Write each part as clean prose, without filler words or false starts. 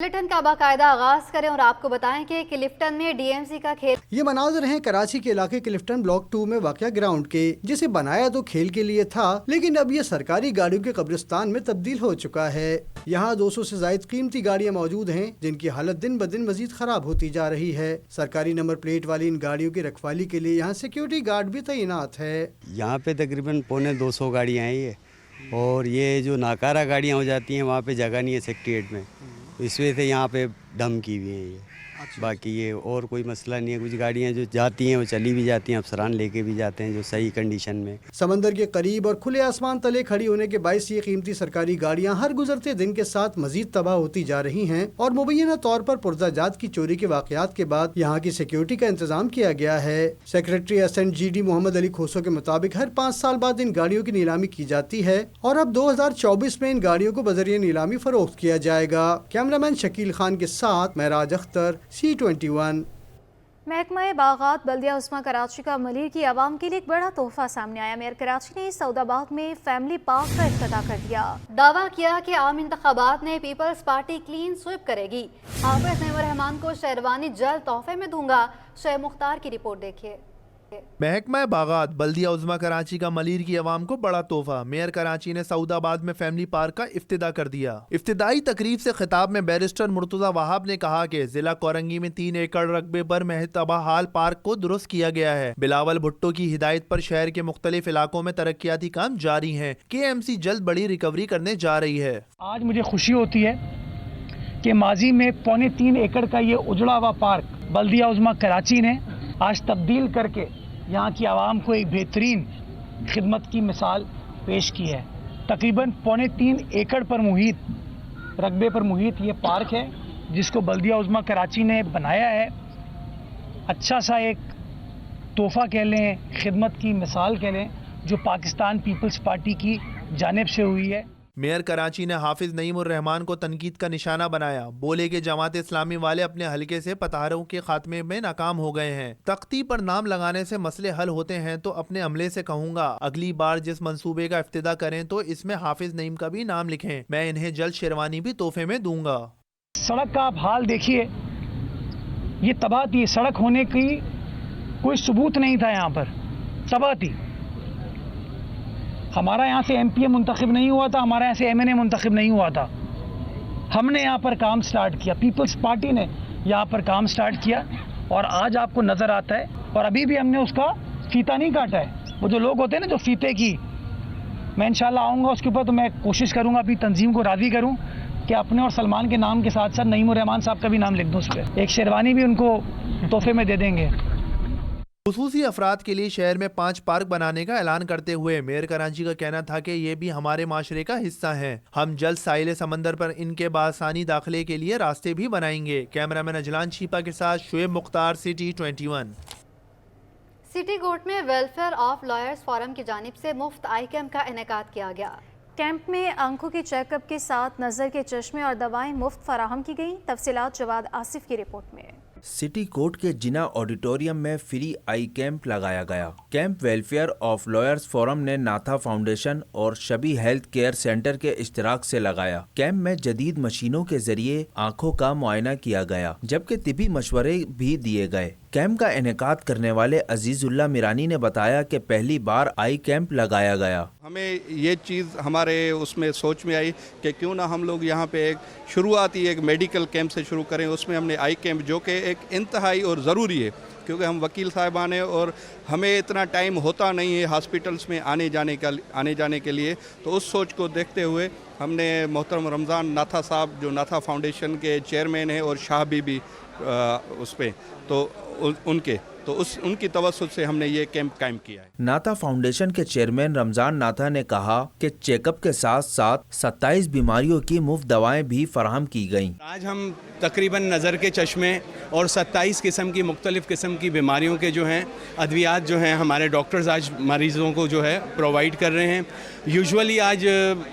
Bulletin का बाकायदा आगाज करें और आपको बताएं कि क्लिफ्टन में डीएमसी का खेल। ये मनाजिर हैं कराची के इलाके क्लिफ्टन ब्लॉक 2 में वाक़या ग्राउंड के, जिसे बनाया तो खेल के लिए था, लेकिन अब ये सरकारी गाड़ियों के कब्रिस्तान में तब्दील हो चुका है। यहाँ 200 से ज़ायद कीमती गाड़ियाँ मौजूद हैं, जिनकी हालत दिन ब दिन मजीद खराब होती जा रही है। सरकारी नंबर प्लेट वाली इन गाड़ियों की रखवाली के लिए यहाँ सिक्योरिटी गार्ड भी तैनात है। यहाँ पे तकरीबन 250 गाड़ियाँ हैं ये, और ये जो नाकारा गाड़ियाँ हो जाती हैं वहाँ पे जगह नहीं है सेक्रेटेरिएट में, इस वजह से यहाँ पे डम की हुई है ये। बाकी ये और कोई मसला नहीं है। कुछ गाड़ियाँ जो जाती हैं वो चली भी जाती हैं, अफसरान लेके भी जाते हैं जो सही कंडीशन में। समंदर के करीब और खुले आसमान तले खड़ी होने के बायस ये कीमती सरकारी गाड़ियाँ हर गुजरते दिन के साथ मजीद तबाह होती जा रही हैं, और मुबैना तौर पर पुर्जाजात की चोरी के वाक़यात के बाद यहाँ की सिक्योरिटी का इंतजाम किया गया है। सेक्रेटरी SNGD मोहम्मद अली खोसो के मुताबिक हर 5 साल बाद इन गाड़ियों की नीलामी की जाती है, और अब 2024 में इन गाड़ियों को बजरिए नीलामी फरोख्त किया जाएगा। कैमरामैन शकील खान के साथ महराज अख्तर, C21। महकमा बागात बल्दिया उस्मा कराची का मलिर की आवाम के लिए एक बड़ा तोहफा सामने आया। मेयर कराची ने सऊदाबाद में फैमिली पार्क का इफ्तिताह कर दिया। दावा किया कि आम इंतखाबात में पीपल्स पार्टी क्लीन स्वीप करेगी। हाफिज नईमुर रहमान को शेरवानी जल्द तोहफे में दूंगा। शोएब मुख्तार की रिपोर्ट देखिए। महकमा बागात बल्दिया उज़्मा कराची का मलिर की आवाम को बड़ा तोहफा। मेयर कराची ने सऊदाबाद में फैमिली पार्क का इफ्तिताह कर दिया। इफ्तिदाई तकरीब से खिताब में बैरिस्टर मुर्तजा वहाब ने कहा कि जिला कोरंगी में 3 एकड़ रकबे पर महतबा हाल पार्क को दुरुस्त किया गया है। बिलावल भुट्टो की हिदायत पर शहर के मुख्तलिफ इलाकों में तरक्याती काम जारी है। KMC जल्द बड़ी रिकवरी करने जा रही है। आज मुझे खुशी होती है कि माजी में 3.25 एकड़ का ये उजड़ा हुआ पार्क बल्दिया उज़्मा कराची ने आज तब्दील करके यहाँ की आवाम को एक बेहतरीन खिदमत की मिसाल पेश की है। तकरीबन 3.25 एकड़ पर मुहित रकबे पर मुहित ये पार्क है, जिसको बल्दिया उज़्मा कराची ने बनाया है। अच्छा सा एक तोहफ़ा कह लें, खिदमत की मिसाल कह लें, जो पाकिस्तान पीपल्स पार्टी की जानिब से हुई है। मेयर कराची ने हाफिज नईमुर रहमान को तनकीद का निशाना बनाया। बोले कि जमात इस्लामी वाले अपने हलके से पतारों के खात्मे में नाकाम हो गए हैं। तख्ती पर नाम लगाने से मसले हल होते हैं तो अपने अमले से कहूँगा अगली बार जिस मंसूबे का इफ्तिदा करें तो इसमें हाफिज नईम का भी नाम लिखें। मैं इन्हें जल्द शेरवानी भी तोहफे में दूंगा। सड़क का आप हाल देखिए, ये तबाह थी। सड़क होने की कोई सबूत नहीं था, यहाँ पर तबाह थी। हमारा यहाँ से MPA मुंतखब नहीं हुआ था, हमारा यहाँ से MNA मुंतखब नहीं हुआ था। हमने यहाँ पर काम स्टार्ट किया, पीपल्स पार्टी ने यहाँ पर काम स्टार्ट किया, और आज आपको नज़र आता है। और अभी भी हमने उसका फीता नहीं काटा है। वो जो लोग होते हैं ना जो फीते की, मैं इंशाल्लाह आऊँगा उसके ऊपर, तो मैं कोशिश करूँगा अपनी तंजीम को राज़ी करूँ कि अपने और सलमान के नाम के साथ साथ नईमुर रहमान साहब का भी नाम लिख दूँ उस पर। एक शेरवानी भी उनको तोहफे में दे देंगे। खुसूसी अफराद के लिए शहर में 5 पार्क बनाने का ऐलान करते हुए मेयर कराची का कहना था कि ये भी हमारे माशरे का हिस्सा हैं। हम जल्द साहिल समंदर पर इनके बासानी दाखिले के लिए रास्ते भी बनाएंगे। कैमरामैन अजलान छीपा के साथ Shoaib Mukhtar, C21। City court में वेलफेयर ऑफ लॉयर्स फोरम की जानिब से मुफ्त आई कैंप का इनेकाद किया गया। कैंप में आंखों के चेकअप के साथ नज़र के चश्मे और दवाएं मुफ्त फराहम की गईं। तफसीलात जवाद आसिफ की रिपोर्ट में। सिटी कोर्ट के जिना ऑडिटोरियम में फ्री आई कैंप लगाया गया। Camp welfare of lawyers forum ने नाथा फाउंडेशन और शबी हेल्थ केयर सेंटर के इश्तिराक से लगाया। कैंप में जदीद मशीनों के जरिए आंखों का मुआयना किया गया, जबकि तिबी मशवरे भी दिए गए। कैंप का इनेकाद करने वाले अजीजुल्ला मिरानी ने बताया कि पहली बार आई कैंप लगाया गया। हमें ये चीज़ हमारे उसमें सोच में आई कि क्यों ना हम लोग यहाँ पे एक शुरुआती एक मेडिकल कैंप से शुरू करें। उसमें हमने आई कैंप, जो कि एक इंतहाई और ज़रूरी है, क्योंकि हम वकील साहिबान हैं और हमें इतना टाइम होता नहीं है हॉस्पिटल्स में आने जाने के लिए। तो उस सोच को देखते हुए हमने मोहतरम रमज़ान नाथा साहब, जो नाथा फाउंडेशन के चेयरमैन हैं, और शाह बीबी उस पर, तो उनकी तवस्सुत से हमने ये कैंप कायम किया है। नाथा फाउंडेशन के चेयरमैन रमजान नाथा ने कहा कि चेकअप के साथ साथ 27 बीमारियों की मुफ्त दवाएं भी फराहम की गईं। आज हम तकरीबन नज़र के चश्मे और 27 किस्म की मुख्तलिफ़ किस्म की बीमारियों के जो हैं अद्वियात जो हैं हमारे डॉक्टर्स आज मरीज़ों को जो है प्रोवाइड कर रहे हैं। यूजुअली आज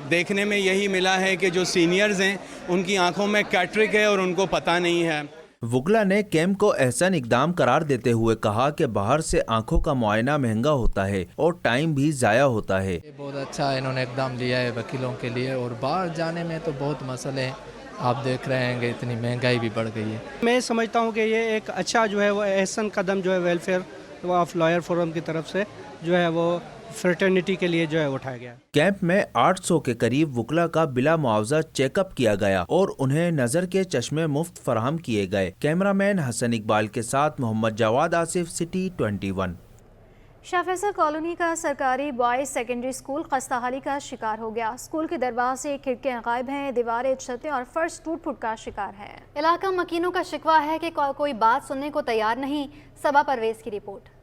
देखने में यही मिला है कि जो सीनियर्स हैं उनकी आँखों में कैटरिक है और उनको पता नहीं है। वुकला ने कैंप को एहसन इकदाम करार देते हुए कहा कि बाहर से आंखों का मुआयना महंगा होता है और टाइम भी ज़ाया होता है। बहुत अच्छा इन्होंने इकदाम लिया है वकीलों के लिए, और बाहर जाने में तो बहुत मसले हैं आप देख रहे हैं कि इतनी महंगाई भी बढ़ गई है। मैं समझता हूँ कि ये एक अच्छा जो है वो एहसन कदम जो है वेलफेयर ऑफ लॉयर फोरम की तरफ से जो है वो फ्रेटर्निटी के लिए जो है उठाया गया। कैंप में 800 के करीब वकला का बिला मुआवजा चेकअप किया गया और उन्हें नजर के चश्मे मुफ्त फराहम किए गए। कैमरामैन हसन इकबाल के साथ मोहम्मद जवाद आसिफ, सिटी 21। शाह फैसल कॉलोनी का सरकारी बॉयज सेकेंडरी स्कूल खस्ताहाली का शिकार हो गया। स्कूल के दरवाजे, खिड़कियां गायब हैं, दीवारें, छतें और फर्श टूट फूट का शिकार है। इलाका मकीनों का शिकवा है कि कोई बात सुनने को तैयार नहीं। सबा परवेज की रिपोर्ट।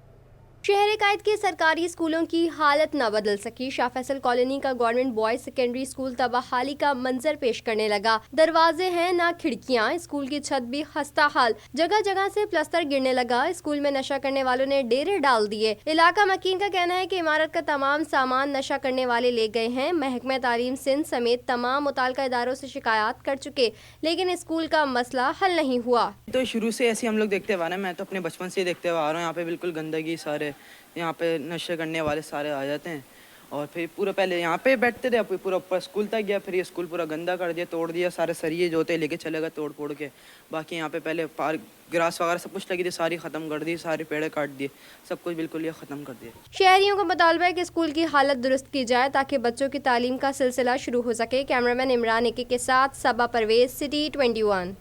शहर कायद के सरकारी स्कूलों की हालत न बदल सकी। शाह फैसल कॉलोनी का गवर्नमेंट बॉयज सेकेंडरी स्कूल तबाहाली का मंजर पेश करने लगा। दरवाजे हैं ना खिड़कियां, स्कूल की छत भी खस्ता हाल, जगह जगह से प्लास्टर गिरने लगा। स्कूल में नशा करने वालों ने डेरे डाल दिए। इलाका मकीन का कहना है कि इमारत का तमाम सामान नशा करने वाले ले गए हैं। महकमा तालीम सिंध समेत तमाम मुताल्लिका इदारों से शिकायत कर चुके, लेकिन स्कूल का मसला हल नहीं हुआ। तो शुरू से ऐसे हम लोग देखते हुए आ रहे हैं, मैं तो अपने बचपन से देखते हुए आ रहा हूँ। यहाँ पे बिल्कुल गंदगी, सारे यहाँ पे नशे करने वाले सारे आ जाते हैं और फिर पूरा पहले यहाँ पे बैठते थे, अब पूरा ऊपर स्कूल तक गया, फिर ये स्कूल पूरा गंदा कर दिया, तोड़ दिया, सारे सरिये जो थे लेके चले गए तोड़ फोड़ के। बाकी यहाँ पे पहले पार्क, ग्रास वगैरह सब कुछ लगी थी, सारी ख़त्म कर दी, सारे पेड़ काट दिए, सब कुछ बिल्कुल ये ख़त्म कर दिया। शहरियों का मुतालबा है कि स्कूल की हालत दुरुस्त की जाए ताकि बच्चों की तालीम का सिलसिला शुरू हो सके। कैमरामैन इमरान एके के साथ सबा परवेज, सिटी 21।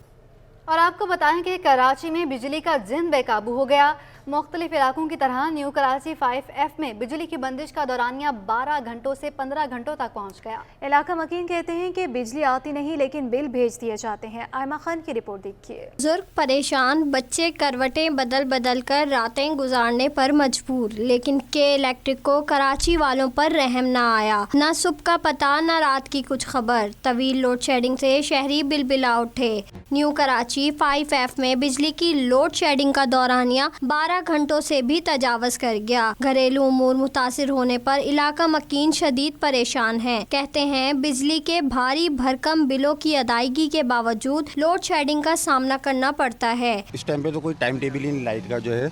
और आपको बताएं कि कराची में बिजली का जिन बेकाबू हो गया। मुख्तलिफ इलाकों की तरह न्यू कराची 5F में बिजली की बंदिश का दौरानिया 12 घंटों से 15 घंटों तक पहुंच गया। इलाका मकीन कहते हैं कि बिजली आती नहीं लेकिन बिल भेज दिए जाते हैं। आयमा खान की रिपोर्ट देखिए। बुजुर्ग परेशान, बच्चे करवटें बदल बदल कर रातें गुजारने पर मजबूर, लेकिन के इलेक्ट्रिक को कराची वालों पर रहम न आया। न सुबह का पता न रात की कुछ खबर। तवील लोड शेडिंग से शहरी बिलबिला उठे। न्यू कराची 5F में बिजली की लोड शेडिंग का दौरानिया 12 घंटों से भी तजावज कर गया। घरेलू उमूर मुतासिर होने पर इलाका मकीन शदीद परेशान है। कहते हैं बिजली के भारी भरकम बिलों की अदायगी के बावजूद लोड शेडिंग का सामना करना पड़ता है। इस टाइम पे तो कोई टाइम टेबल ही नहीं लाइट का जो है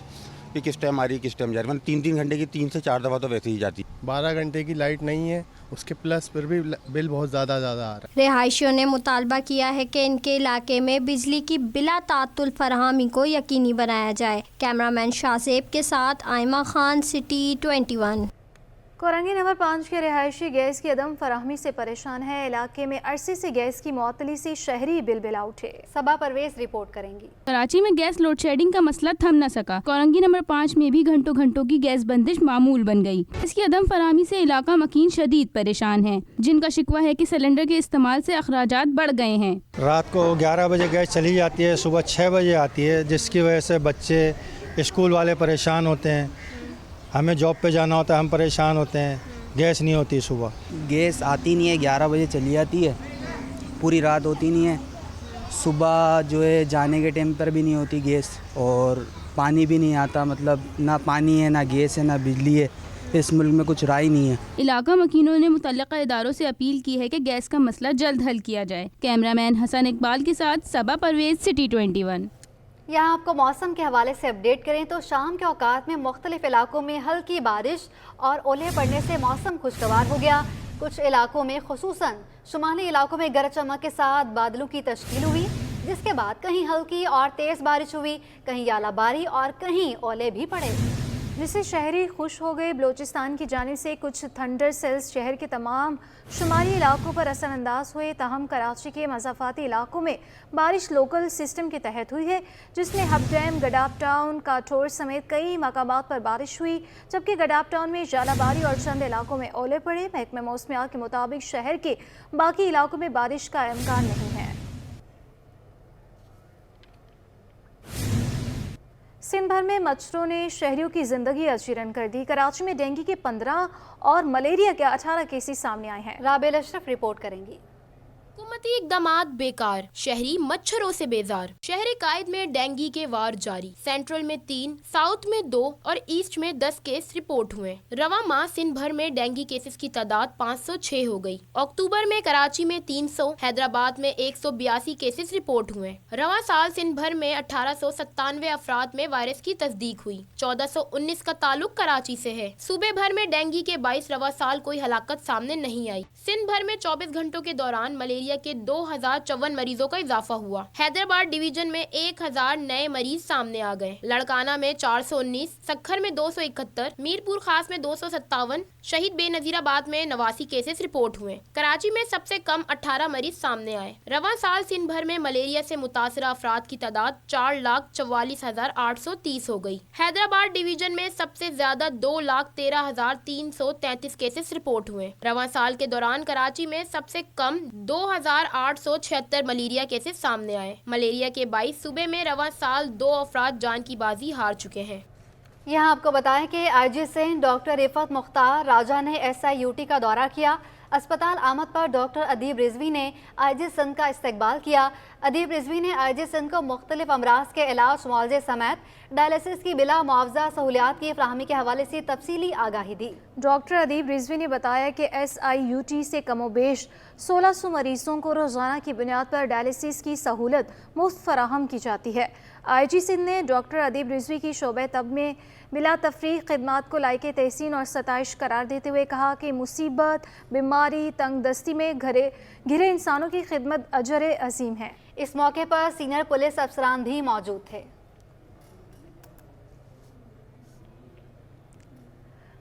कि किस टाइम आ रही किस टाइम जा रही है। 3-3 घंटे की 3 से 4 दफ़ा तो वैसे ही जाती है। 12 घंटे की लाइट नहीं है, उसके प्लस फिर भी बिल बहुत ज़्यादा आ रहा है। रिहायशियों ने मुतालबा किया है कि इनके इलाके में बिजली की बिला तातुल फरहमी को यकीनी बनाया जाए। कैमरामैन शाहजेब के साथ आयमा खान, सिटी 21। कोरंगी नंबर 5 के रिहायशी गैस की अदम फराहमी से परेशान है। इलाके में अरसे से गैस की मुअत्तली से शहरी बिलबिला उठे। सबा परवेज रिपोर्ट करेंगी। कराची में गैस लोड शेडिंग का मसला थम न सका। कोरंगी नंबर 5 में भी घंटों घंटों की गैस बंदिश मामूल बन गई। इसकी अदम फराहमी से इलाका मकीन शदीद परेशान है, जिनका शिकवा है कि सिलेंडर के इस्तेमाल से अखराजात बढ़ गए हैं। रात को 11 बजे गैस चली जाती है, सुबह 6 बजे आती है, जिसकी वजह से बच्चे, स्कूल वाले परेशान होते हैं। हमें जॉब पे जाना होता है, हम परेशान होते हैं। गैस नहीं होती, सुबह गैस आती नहीं है, 11 बजे चली जाती है, पूरी रात होती नहीं है। सुबह जो है जाने के टाइम पर भी नहीं होती गैस, और पानी भी नहीं आता। मतलब ना पानी है, ना गैस है, ना बिजली है। इस मुल्क में कुछ राय नहीं है। इलाका मकीनों ने मुतल्लिका इदारों से अपील की है कि गैस का मसला जल्द हल किया जाए। कैमरामैन हसन इकबाल के साथ सबा परवेज, सिटी 21। यहाँ आपको मौसम के हवाले से अपडेट करें तो शाम के औकात में मुख्तलिफ इलाकों में हल्की बारिश और ओले पड़ने से मौसम खुशगवार हो गया। कुछ इलाकों में खुसूसन शुमाली इलाकों में गरज चमक के साथ बादलों की तश्कील हुई, जिसके बाद कहीं हल्की और तेज़ बारिश हुई, कहीं आलाबारी और कहीं ओले भी पड़े, जिससे शहरी खुश हो गए। बलोचिस्तान की जानिब से कुछ थंडर सेल्स शहर के तमाम शुमाली इलाकों पर असरअंदाज हुए। ताहम कराची के मज़ाफ़ाती इलाकों में बारिश लोकल सिस्टम के तहत हुई है, जिसमें हब डैम, गडाप टाउन, काठोर समेत कई मकामात पर बारिश हुई, जबकि गडाप टाउन में जालाबारी और चंद इलाकों में ओले पड़े। महकमा मौसमियात के मुताबिक शहर के बाकी इलाकों में बारिश का इम्कान नहीं है। सिंध भर में मच्छरों ने शहरियों की जिंदगी अजीरन कर दी। कराची में डेंगू के 15 और मलेरिया के 18 केसेस सामने आए हैं। राबेल अशरफ रिपोर्ट करेंगी। हुकूमती इक़दामात बेकार, शहरी मच्छरों से बेजार। शहर कायद में डेंगू के वार जारी। सेंट्रल में 3, साउथ में 2 और ईस्ट में 10 केस रिपोर्ट हुए। रवा माह सिंध भर में डेंगू केसेस की तादाद 506 हो गई। अक्टूबर में कराची में 300, हैदराबाद में 182 केसेस रिपोर्ट हुए। रवा साल सिंध भर में 1897 अफराद में वायरस की तस्दीक हुई। 1419 का ताल्लुक कराची से है। सूबे भर में डेंगू के 22 रवा साल कोई हलाकत सामने नहीं आई। सिंध भर में 24 घंटों के दौरान मलेरिया के के 2054 मरीजों का इजाफा हुआ। हैदराबाद डिवीजन में 1000 नए मरीज सामने आ गए। लड़काना में 419, सक्खर में 271, मीरपुर खास में 257, शहीद बेनजीराबाद में 89 केसेस रिपोर्ट हुए। कराची में सबसे कम 18 मरीज सामने आए। रवां साल सिंध भर में मलेरिया से मुतासरा अफराद की तादाद 4,44,830 हो गई। हैदराबाद डिवीजन में सबसे ज्यादा 2,13,333 केसेस रिपोर्ट हुए। रवां साल के दौरान कराची में सबसे कम 2,876 मलेरिया केसेस सामने आए। मलेरिया के 22 सूबे में रवां साल 2 अफराद जान की बाजी हार चुके हैं। यहाँ आपको बताएं कि आईजी सिंध डॉक्टर रिफत मुख्तार राजा ने SIUT का दौरा किया। अस्पताल आमद पर डॉक्टर अदीब रिजवी ने आईजी सिंध का इस्तकबाल किया। अदीब रिजवी ने आईजी सिंध को मुख्तलिफ अमराज के इलाज मुआवजे समेत डायलिसिस की बिला मुआवजा सहूलियात की फराहमी के हवाले से तफसीली आगाही दी। डॉक्टर अदीब रिजवी ने बताया कि SIUT से कमोबेश 1600 मरीजों को रोज़ाना की बुनियाद पर डायलिसिस की सहूलत मुफ्त फराहम की जाती है। IG सिंध ने डॉक्टर अदीब रिजवी की शोबे तब में बिला तफरीक खिदमात को लायके तहसीन और सताइश करार देते हुए कहा कि मुसीबत, बीमारी, तंग दस्ती में घिरे इंसानों की खिदमत अजर अजीम है। इस मौके पर सीनियर पुलिस अफसरान भी मौजूद थे।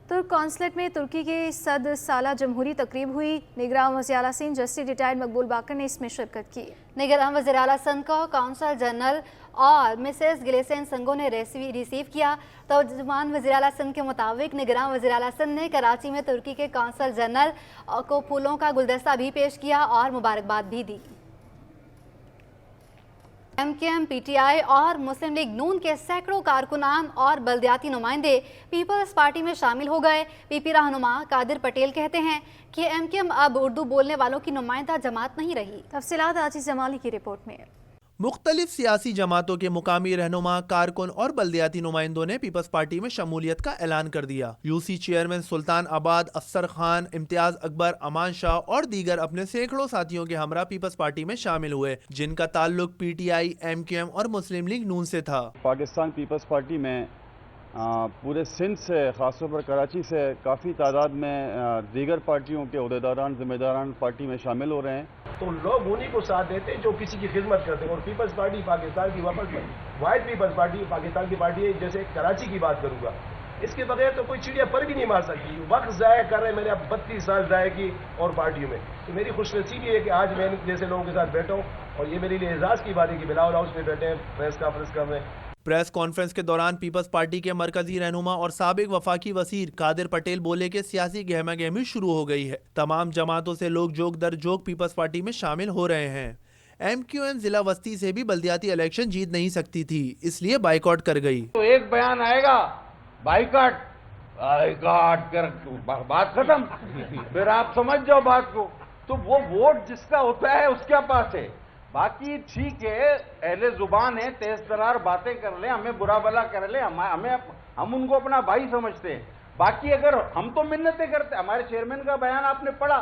तुर्क कौंसलेट में तुर्की के 100 साला जमहूरी तकरीब हुई। निगरान वज़ीर आला सिंध जस्टिस रिटायर्ड मकबूल बाकर ने इसमें शिरकत की। निगरान वज़ीर आला सिंध को कौंसल जनरल और मिसेस गिलेसन संगो ने रिसीव किया। तर्जुमान वज़ीर आला सिंध के मुताबिक निगरान वज़ीर आला सिंध ने कराची में तुर्की के कौंसल जनरल को फूलों का गुलदस्ता भी पेश किया और मुबारकबाद भी दी। MKM, PTI और मुस्लिम लीग नून के सैकड़ों कारकुनान और बल्दियाती नुमाइंदे पीपल्स पार्टी में शामिल हो गए। PP रहनुमा कादिर पटेल कहते हैं कि MKM अब उर्दू बोलने वालों की नुमाइंदा जमात नहीं रही। तफसीलात आजिज जमाली की रिपोर्ट में। मुख्तलिफ सियासी जमातों के मुकामी रहनुमा, कारकुन और बल्दियाती नुमाइंदों ने पीपल्स पार्टी में शमूलियत का ऐलान कर दिया। UC चेयरमैन सुल्तान आबाद, अफसर खान, इम्तियाज अकबर, अमान शाह और दीगर अपने सैकड़ों साथियों के हमरा पीपल्स पार्टी में शामिल हुए, जिनका ताल्लुक PTI, MKM और मुस्लिम लीग नून से था। पाकिस्तान पीपल्स पार्टी में पूरे सिंध से, ख़ासतौर पर कराची से काफ़ी तादाद में दीगर पार्टियों के अहदेदारान, ज़िम्मेदारान पार्टी में शामिल हो रहे हैं। तो लोग उन्हीं को साथ देते हैं जो किसी की खिदमत करते हैं। और पीपल्स पार्टी पाकिस्तान की वाहिद पीपल्स पार्टी पाकिस्तान की पार्टी है। जैसे कराची की बात करूँगा, इसके बगैर तो कोई चिड़िया पर भी नहीं मार सकती। वक्त ज़ाया कर रहे हैं मैंने अब 32 साल ज़ाया की और पार्टियों में। तो मेरी खुशनसीबी है कि आज मैं जैसे लोगों के साथ बैठा हूँ और ये मेरे लिए एजाज़ की बात है कि बिलावल हाउस में बैठे हैं, प्रेस कॉन्फ्रेंस कर रहे हैं। प्रेस कॉन्फ्रेंस के दौरान पीपल्स पार्टी के मरकजी रहनुमा और साबिक वफाकी वज़ीर कादिर पटेल बोले कि सियासी गहमा गहमी शुरू हो गई है। तमाम जमातों से लोग जोक दर जोक पीपल्स पार्टी में शामिल हो रहे हैं। MQM जिला वस्ती से भी बल्दियाती इलेक्शन जीत नहीं सकती थी, इसलिए बाइकआउट कर गई। तो एक बयान आएगा बाइकआउट कर बात खत्म। फिर आप समझ जाओ बात को। तो वो वोट जिसका होता है उसके पास है। बाकी ठीक है, अहले जुबान है, तेज तरार बातें कर ले, हमें बुरा भला कर ले, हम उनको अपना भाई समझते हैं। बाकी अगर हम तो मिन्नतें करते, हमारे चेयरमैन का बयान आपने पढ़ा,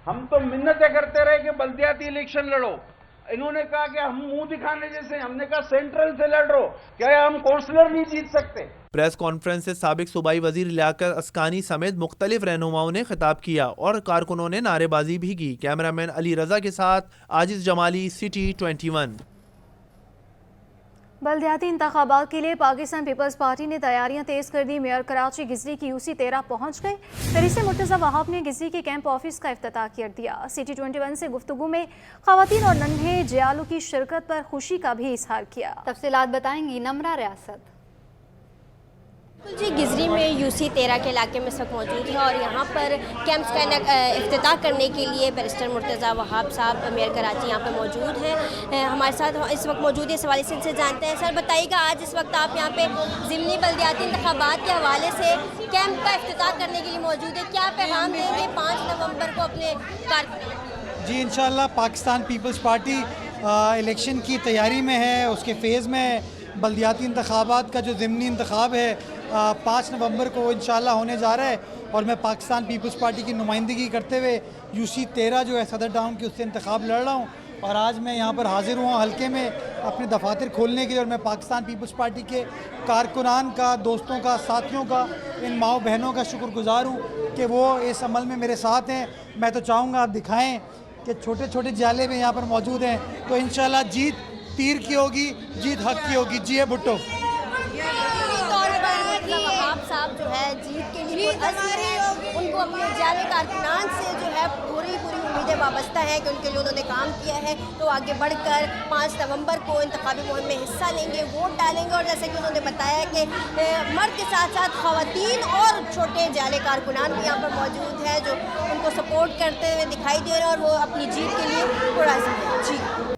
हम तो मिन्नतें करते रहे कि बल्दियाती इलेक्शन लड़ो। इन्होंने कहा कि हम मुंह दिखाने जैसे, हमने कहा सेंट्रल से लड़ रहो, क्या हम काउंसलर नहीं जीत सकते। प्रेस कॉन्फ्रेंस से साबिक सूबाई वजीर लियाकत अस्कानी समेत मुख्तलिफ रहनुमाओं ने खिताब किया और कारकुनों ने नारेबाजी भी की। कैमरामैन अली रजा के साथ आजिज जमाली, सिटी 21। बल्दियाती इंतखाबात के लिए पाकिस्तान पीपल्स पार्टी ने तैयारियां तेज कर दी। मेयर कराची गिजरी की UC 13 पहुंच गए। फरीसे मुर्तज़ा वहाब ने गिजरी के कैंप ऑफिस का इफ्तिताह कर दिया। सिटी 21 से गुफ्तगू में खवातीन और नन्हे जयालू की शिरकत पर खुशी का भी इजहार किया। तफसीलात बताएंगी नमरा रियासत। जी गिजरी में UC 13 के इलाके में इस वक्त मौजूद है और यहाँ पर कैंप्स का इफ्तिताह करने के लिए बैरिस्टर मुर्तज़ा वहाब साहब मेयर कराची यहाँ पर मौजूद हैं। हमारे साथ इस वक्त मौजूद है, सवाल से जानते हैं। सर बताइएगा, आज इस वक्त आप यहाँ पे ज़िमनी बल्दियाती इंतखाबात के हवाले से कैंप का इफ्तिताह करने के लिए मौजूद है, क्या पैगाम देंगे 5 नवंबर को अपने कारकुनों? जी इंशाल्लाह पाकिस्तान पीपल्स पार्टी इलेक्शन की तैयारी में है, उसके फ़ेज़ में बल्दियाती इंतखाबात का जो ज़िमनी इंतखाब है 5 नवंबर को इंशाल्लाह होने जा रहा है और मैं पाकिस्तान पीपल्स पार्टी की नुमाइंदगी करते हुए UC 13 जो है सदर टाउन की उससे इंतखाब लड़ रहा हूँ और आज मैं यहाँ पर हाजिर हुआ हल्के में अपने दफातर खोलने के लिए और मैं पाकिस्तान पीपल्स पार्टी के कारकुनान का, दोस्तों का, साथियों का, इन माओ बहनों का शुक्रगुजार हूँ कि वो इस अमल में मेरे साथ हैं। मैं तो चाहूँगा आप दिखाएँ कि छोटे छोटे जाले में यहाँ पर मौजूद हैं। तो इंशाल्लाह जीत तीर की होगी, जीत हक की होगी। जी भुट्टो। वहाब साहब जो है जीत के लिए उनको अपने जाले कारकुनान से जो है पूरी उम्मीदें वाबस्ता हैं कि उनके लिए उन्होंने काम किया है, तो आगे बढ़कर 5 नवंबर को इंतखाबी मुहिम में हिस्सा लेंगे, वोट डालेंगे। और जैसे कि उन्होंने बताया कि मर्द के साथ साथ ख़वातीन और छोटे जाले कारकुनान भी यहाँ पर मौजूद हैं जो उनको सपोर्ट करते हुए दिखाई दे रहे हैं और वो अपनी जीत के लिए पुरज़्म हैं। जी।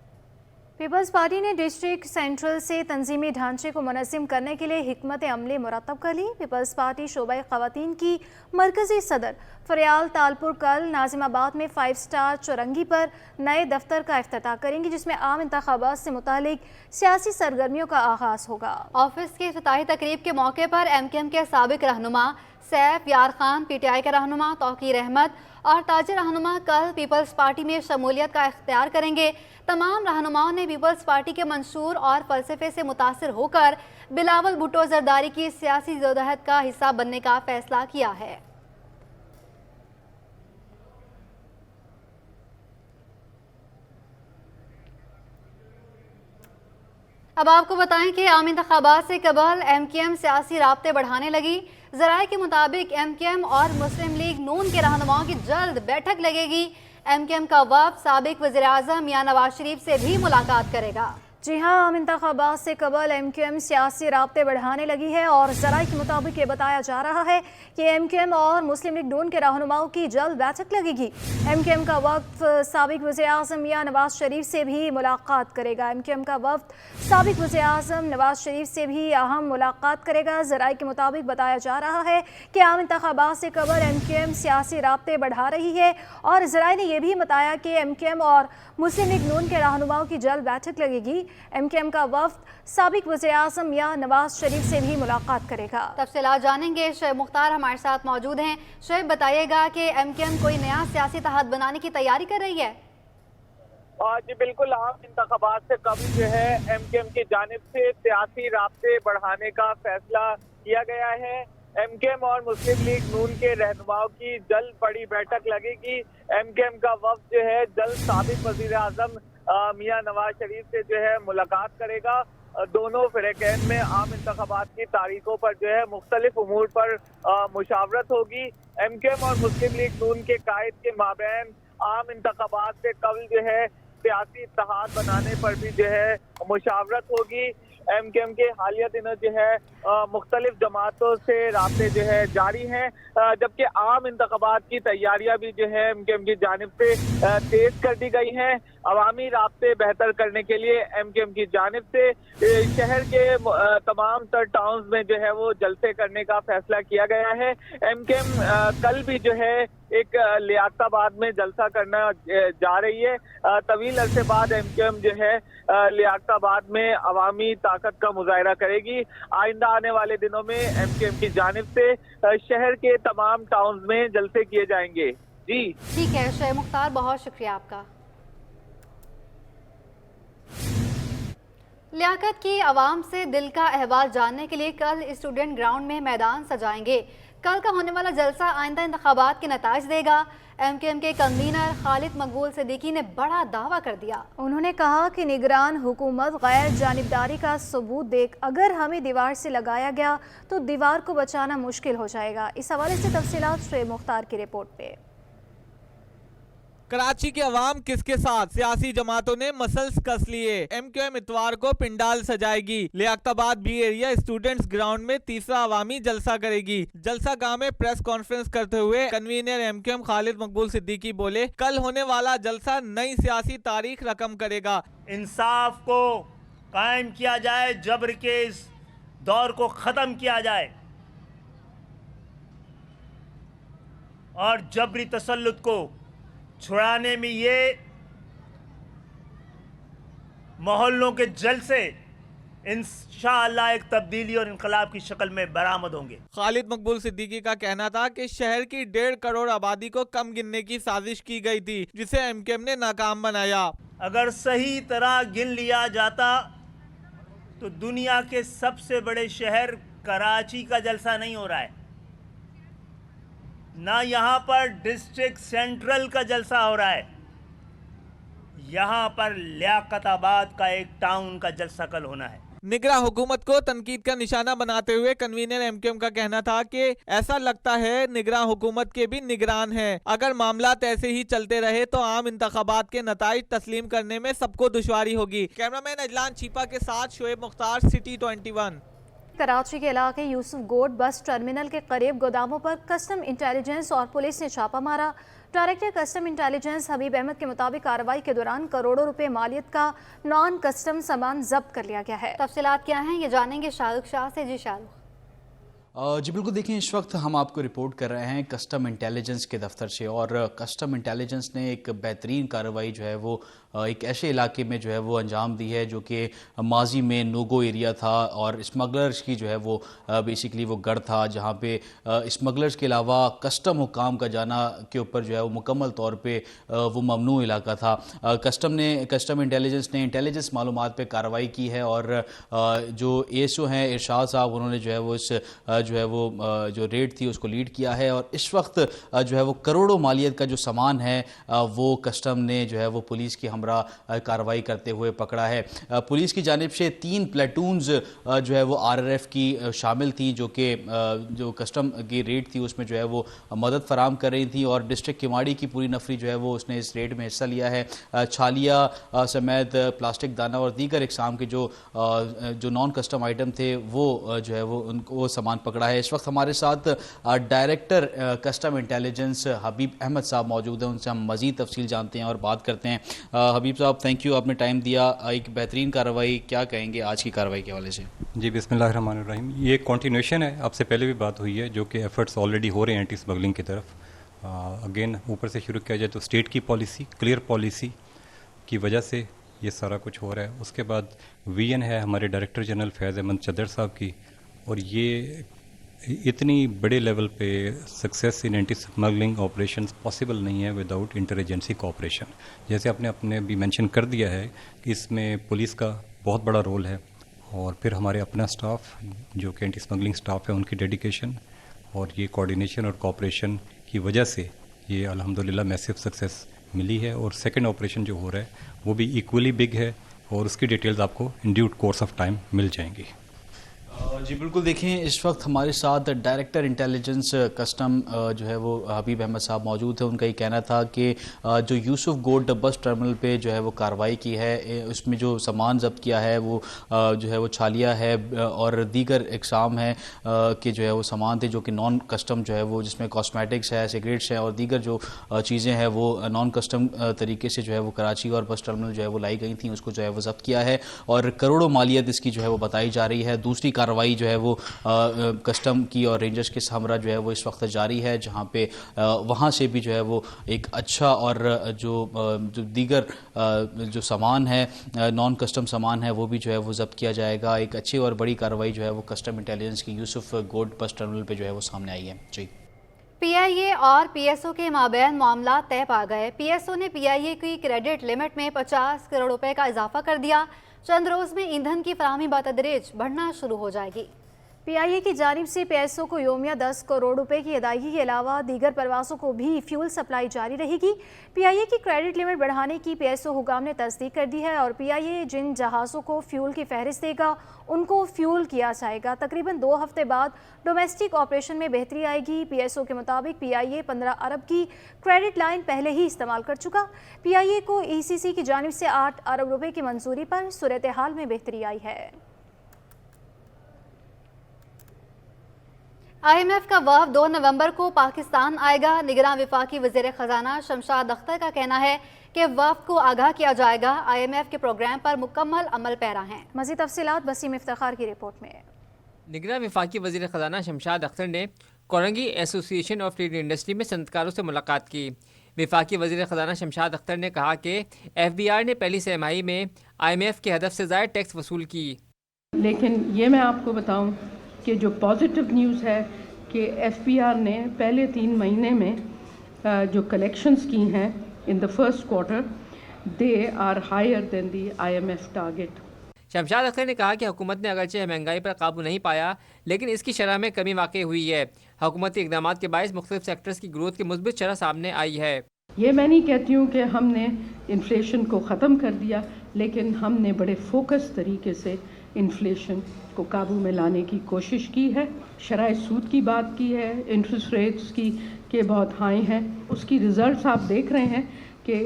पीपल्स पार्टी ने डिस्ट्रिक्ट सेंट्रल से तंजीमी ढांचे को मुनज़्ज़म करने के लिए हिकमत अमली मुरतब कर ली। पीपल्स पार्टी शोबा ख़वातीन की मरकज़ी सदर फरियाल तालपुर कल नाजिमाबाद में 5 स्टार चौरंगी पर नए दफ्तर का इफ्तिताह करेंगी, जिसमें आम इंतखाबात से मुतालिक सियासी सरगर्मियों का आगाज़ होगा। ऑफिस की इफ्तिताही तकरीब के मौके पर MKM के साबिक रहनुमा सैफ यार खान, PTI के रहनुमा तौकीर अहमद और ताजिर रहनुमा कल पीपल्स पार्टी में शमूलियत का इख्तियार करेंगे। तमाम रहनुमाओं ने पीपल्स पार्टी के मंशूर और फ़लसफ़े से मुतासिर होकर बिलावल भुट्टो जरदारी की सियासी जदोजहद का हिस्सा बनने का फैसला किया है। अब आपको बताएं कि आम इंतखाबात से कबल MKM सियासी राब्ते बढ़ाने लगी। ज़राए के मुताबिक MKM और मुस्लिम लीग नून के रहनुमाओं की जल्द बैठक लगेगी। MKM का वफ़द साबिक वज़ीर-ए-आज़म मियां नवाज शरीफ से भी मुलाकात करेगा। जी हाँ, आम इंतखाबात से कबल MKM सियासी राब्ते बढ़ाने लगी है और ज़राए के मुताबिक ये बताया जा रहा है कि MKM और मुस्लिम लीग नून के रहनुमाओं की जल्द बैठक लगेगी। MKM का वफ़द साबिक वज़ीर-ए-आज़म मियां नवाज शरीफ से भी मुलाकात करेगा। MKM का वफ़द साबिक वज़ीर-ए-आज़म नवाज शरीफ से भी अहम मुलाकात करेगा। ज़राए के मुताबिक बताया जा रहा है कि आम इंतखाबात से कबल MKM सियासी राब्ते बढ़ा रही है और ज़राए ने यह भी बताया कि MKM और मुस्लिम लीग नून के रहनुमाओं की जल्द बैठक लगेगी। MKM का वफ़द साबिक वज़ीर-ए-आज़म मियां नवाज शरीफ से भी मुलाकात करेगा। तफसीलात जानेंगे। शोएब मुख्तार हमारे साथ मौजूद हैं। शोएब, बताइएगा कि MKM कोई नया सियासी इत्तेहाद बनाने की तैयारी कर रही है? जी बिल्कुल, आम इंतखाबात से कबल जो है MKM की जानिब से सियासी राब्ते बढ़ाने का फैसला किया गया है। MKM और मुस्लिम लीग नून के रहनुमाओं की जल्द बड़ी बैठक लगेगी। MKM का वफ़द जो है जल्द साबिक वज़ीर-ए-आज़म मियां नवाज शरीफ से जो है मुलाकात करेगा। दोनों फ़िरक़ैन में आम इंतखाबात की तारीखों पर जो है मुख्तलिफ उमूर पर मुशावरत होगी। MKM और मुस्लिम लीग नून के कायद के माबैन आम इंतखाबात से कबल जो है सियासी इत्तेहाद बनाने पर भी जो है मुशावरत होगी। MKM के हालिया दिनों जो है मुख्तलिफ जमातों से राब्ते जो है जारी हैं, जबकि आम इंतखाबात की तैयारियां भी जो है MKM की जानिब से तेज कर दी गई हैं। अवामी राब्ते बेहतर करने के लिए MKM की जानिब से शहर के तमाम तर टाउन्स में जो है वो जलसे करने का फैसला किया गया है। MKM कल भी जो है एक लियाकताबाद में जलसा करना जा रही है। तवील अरसे बाद MKM जो है लियाकताबाद में अवामी ताकत का मुजाहरा करेगी। आइंदा आने वाले दिनों में MKM की जानिब से शहर के तमाम टाउन्स में जलसे किए जाएंगे। जी ठीक है शोएब मुख्तार, बहुत शुक्रिया आपका। लियाकत की आवाम से दिल का अहवाल जानने के लिए कल स्टूडेंट ग्राउंड में मैदान सजाएंगे। कल का होने वाला जलसा आइंदा इंतखाबात के नताइज देगा। MKM के कन्वीनर खालिद मकबूल सिद्दीकी ने बड़ा दावा कर दिया। उन्होंने कहा कि निगरान हुकूमत गैर जानिबदारी का सबूत देख अगर हमें दीवार से लगाया गया तो दीवार को बचाना मुश्किल हो जाएगा। इस हवाले से तफसीलात शोएब मुख्तार की रिपोर्ट पे। कराची के अवाम किसके साथ? सियासी जमातों ने मसल्स कस लिए। MKM इतवार को पिंडाल सजाएगी। Liaquatabad B area students ground में तीसरा अवामी जलसा करेगी। जलसा गाह में प्रेस कॉन्फ्रेंस करते हुए कन्वीनर MKM खालिद मकबूल सिद्दीकी बोले, कल होने वाला जलसा नई सियासी तारीख रकम करेगा। इंसाफ को कायम किया जाए, जबर के इस दौर को ख़त्म किया जाए और जबरी तसल्लुत को छुड़ाने में ये मोहल्लों के जलसे इंशाअल्लाह एक तब्दीली और इनकलाब की शक्ल में बरामद होंगे। खालिद मकबूल सिद्दीकी का कहना था कि शहर की 1.5 करोड़ आबादी को कम गिनने की साजिश की गई थी, जिसे MKM ने नाकाम बनाया। अगर सही तरह गिन लिया जाता तो दुनिया के सबसे बड़े शहर कराची का जलसा नहीं हो रहा है, ना यहाँ पर डिस्ट्रिक्ट सेंट्रल का जलसा हो रहा है, यहाँ पर लियाकत आबाद का एक टाउन का जलसा कल होना है। निगरां हुकूमत को तनकीद का निशाना बनाते हुए कन्वीनर एमक्यूएम का कहना था कि ऐसा लगता है निगरां हुकूमत के भी निगरान हैं। अगर मामलात ऐसे ही चलते रहे तो आम इंतखाबात के नताइज तस्लीम करने में सबको दुश्वारी होगी। कैमरामैन अजलान चीपा के साथ शोएब मुख्तार, सिटी 21। कराची के इलाके यूसुफ गोड बस टर्मिनल के करीब गोदामों पर कस्टम इंटेलिजेंस और पुलिस ने छापा मारा। डायरेक्टर कस्टम इंटेलिजेंस हबीब अहमद के मुताबिक कार्रवाई के दौरान करोड़ों रुपए मालियत का नॉन कस्टम सामान जब्त कर लिया गया है। तफसीलात क्या हैं ये जानेंगे शाहरुख शाह से। जी शाहरुख। जी बिल्कुल, देखिए इस वक्त हम आपको रिपोर्ट कर रहे हैं कस्टम इंटेलिजेंस के दफ्तर से, और कस्टम इंटेलिजेंस ने एक बेहतरीन कार्रवाई जो है वो एक ऐसे इलाके में जो है वो अंजाम दी है जो कि माजी में नोगो एरिया था और स्मगलर्स की जो है वो बेसिकली वो गढ़ था, जहाँ पे स्मगलर्स के अलावा कस्टम हुकाम का जाना के ऊपर जो है वो मुकम्मल तौर पे वो ममनू इलाका था। कस्टम इंटेलिजेंस ने इंटेलिजेंस मालूमात पे कार्रवाई की है और जो ASO हैं इरशाद साहब, उन्होंने जो है वो इस जो है वो जो रेड थी उसको लीड किया है और इस वक्त जो है वो करोड़ों मालियत का जो सामान है वो कस्टम ने जो है वो पुलिस की हमरा कार्रवाई करते हुए पकड़ा है। पुलिस की जानिब से 3 प्लेटून्स जो है वो RRF की शामिल थी जो कि जो कस्टम की रेड थी उसमें जो है वो मदद फराम कर रही थी और डिस्ट्रिक्ट किमाड़ी की पूरी नफरी जो है वो उसने इस रेड में हिस्सा लिया है। छालिया समेत प्लास्टिक दाना और दीगर इकसाम के जो नॉन कस्टम आइटम थे वो जो है वो उनको वो सामान पकड़ा है। इस वक्त हमारे साथ डायरेक्टर कस्टम इंटेलिजेंस हबीब अहमद साहब मौजूद हैं, उनसे हम मज़ीद तफसील जानते हैं और बात करते हैं। हबीब साहब, थैंक यू, आपने टाइम दिया। एक बेहतरीन कार्रवाई, क्या कहेंगे आज की कार्रवाई के हवाले से? जी बिस्मिल्लाहिर्रहमानिर्रहीम, ये कॉन्टिन्यूशन है, आपसे पहले भी बात हुई है, जो कि एफर्ट्स ऑलरेडी हो रहे हैं एंटी स्मगलिंग की तरफ। अगेन ऊपर से शुरू किया जाए तो स्टेट की पॉलिसी, क्लियर पॉलिसी की वजह से ये सारा कुछ हो रहा है। उसके बाद VN है हमारे डायरेक्टर जनरल फैज़ अहमद चद्दर साहब की, और ये इतनी बड़े लेवल पे success in anti smuggling operations possible नहीं है विदाउट इंटरेजेंसी कोऑपरेशन। जैसे आपने भी मेंशन कर दिया है कि इसमें पुलिस का बहुत बड़ा रोल है और फिर हमारे अपना स्टाफ जो कि एंटी स्मगलिंग स्टाफ है उनकी डेडिकेशन और ये कोऑर्डिनेशन और कोऑपरेशन की वजह से ये अल्हम्दुलिल्लाह मैसिव सक्सेस मिली है। और सेकंड ऑपरेशन जो हो रहा है वो भी इक्वली बिग है और उसकी डिटेल्स आपको in due course of time मिल जाएंगी। जी बिल्कुल, देखें इस वक्त हमारे साथ डायरेक्टर इंटेलिजेंस कस्टम जो है वो हबीब अहमद साहब मौजूद है। उनका ये कहना था कि जो यूसुफ गोड बस टर्मिनल पे जो है वो कार्रवाई की है, उसमें जो सामान जब्त किया है वो जो है वो छालिया है और दीगर इकसाम है कि जो है वो सामान थे जो कि नॉन कस्टम जो है वो, जिसमें कॉस्मेटिक्स है, सिगरेट्स हैं और दीगर जो चीज़ें हैं वो नॉन कस्टम तरीके से जो है वो कराची और बस टर्मिनल जो है वो लाई गई थी, उसको जो है वो जब्त किया है और करोड़ों मालियत इसकी जो है वो बताई जा रही है। दूसरी कार्रवाई जो है वो कस्टम की और रेंजर्स के हमरा जो है वो इस वक्त जारी है, जहां पे वहां से भी जो है वो एक अच्छा और जो दीगर जो सामान है नॉन कस्टम सामान है वो भी जो है वो जब्त किया जाएगा। एक अच्छी और बड़ी कार्रवाई जो है वो कस्टम इंटेलिजेंस की यूसुफ गोड बस टर्मिनल पे जो है वो सामने आई है। जी, PIA और PSO के माबैन मामला तय पा गए। PSO ने PIA की क्रेडिट लिमिट में 50 करोड़ रुपए का इजाफा कर दिया। चंद रोज में ईंधन की फराहमी बतदरीज बढ़ना शुरू हो जाएगी। PIA की जानिब से PSO को योमिया 10 करोड़ रुपए की अदायगी के अलावा दीगर परवासों को भी फ्यूल सप्लाई जारी रहेगी। PIA की क्रेडिट लिमिट बढ़ाने की PSO हुकाम ने तस्दीक कर दी है और PIA जिन जहाज़ों को फ्यूल की फहरिस्त देगा उनको फ्यूल किया जाएगा। तकरीबन 2 हफ्ते बाद डोमेस्टिक ऑपरेशन में बेहतरी आएगी। PSO के मुताबिक PIA 15 अरब की क्रेडिट लाइन पहले ही इस्तेमाल कर चुका। PIA को ECC की जानिब से 8 अरब रुपए की मंजूरी पर सूरत हाल में बेहतरी आई है। IMF का वफ़द 2 नवंबर को पाकिस्तान आएगा। निगरां वफाकी वज़ीर ख़जाना शमशाद अख्तर का कहना है कि वफ़द को आगाह किया जाएगा। IMF के प्रोग्राम पर मुकम्मल अमल पैरा हैं। मज़ीद तफसीलात वसीम इफ्तिखार की रिपोर्ट में। निगरां वफाकी वज़ीर ख़जाना शमशाद अख्तर ने Korangi association of trade industry में सनतकारों से मुलाकात की। वफाकी वज़ीर ख़जाना शमशाद अख्तर ने कहा कि FBR ने पहली तिमाही में IMF के हदफ से ज़ायद टैक्स वसूल की। लेकिन ये मैं आपको बताऊं कि जो पॉजिटिव न्यूज़ है कि FBR ने पहले 3 महीने में जो कलेक्शंस की हैं in the first quarter they are higher than the IMF target. Shamshad Akhtar ने कहा कि हुकूमत ने अगरचे महंगाई पर काबू नहीं पाया लेकिन इसकी शरह में कमी वाक़ई हुई है। हुकूमती इक़दामात के बायस मुख्तलिफ सेक्टर्स की ग्रोथ की मुस्बित शरह सामने आई है। ये मैं नहीं कहती हूँ कि हमने इन्फ्लेशन को ख़त्म कर दिया, लेकिन हमने बड़े फोकस तरीके से इन्फ्लेशन को काबू में लाने की कोशिश की है। शराय सूद की बात की है, इंटरेस्ट रेट्स की के बहुत हाई हैं, उसकी रिजल्ट्स आप देख रहे हैं कि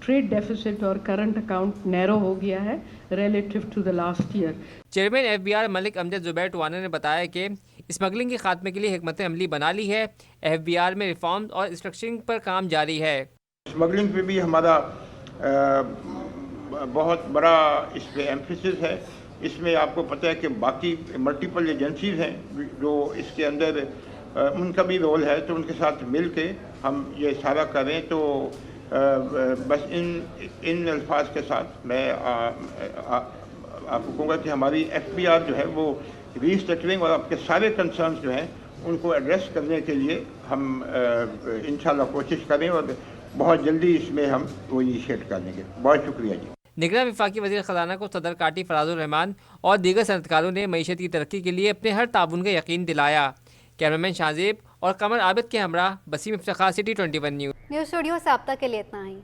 ट्रेड डेफिसिट और करंट अकाउंट नैरो हो गया है relative to the last year. Chairman FBR Malik Amjad Zubair Tiwana ने बताया कि स्मगलिंग के खात्मे के लिए हिकमत अमली बना ली है। एफबीआर में रिफॉर्म और स्ट्रक्चरिंग पर काम जारी है। स्मगलिंग पे भी हमारा बहुत बड़ा इस पे एम्फेसिस है। इसमें आपको पता है कि बाकी मल्टीपल एजेंसीज हैं जो इसके अंदर उनका भी रोल है, तो उनके साथ मिल के हम ये सारा करें। तो बस इन अल्फाज के साथ मैं आपको कहूँगा कि हमारी एफबीआर जो है वो रीस्ट्रक्चरिंग और आपके सारे कंसर्न्स जो हैं उनको एड्रेस करने के लिए हम इंशाल्लाह कोशिश करें और बहुत जल्दी इसमें हम वो इनिशिएट कर लेंगे। बहुत शुक्रिया जी। निगरान वफाकी वज़ीर ख़ज़ाना को सदर काटी फराजुर रहमान और दीगर सनतकारों ने मईशत की तरक्की के लिए अपने हर ताबुन का यकीन दिलाया। कैमरामैन शाहजेब और कमर आबिद के हमरा Basim Iftikhar, city 21 news. News studio से अब तक के लिए इतना ही।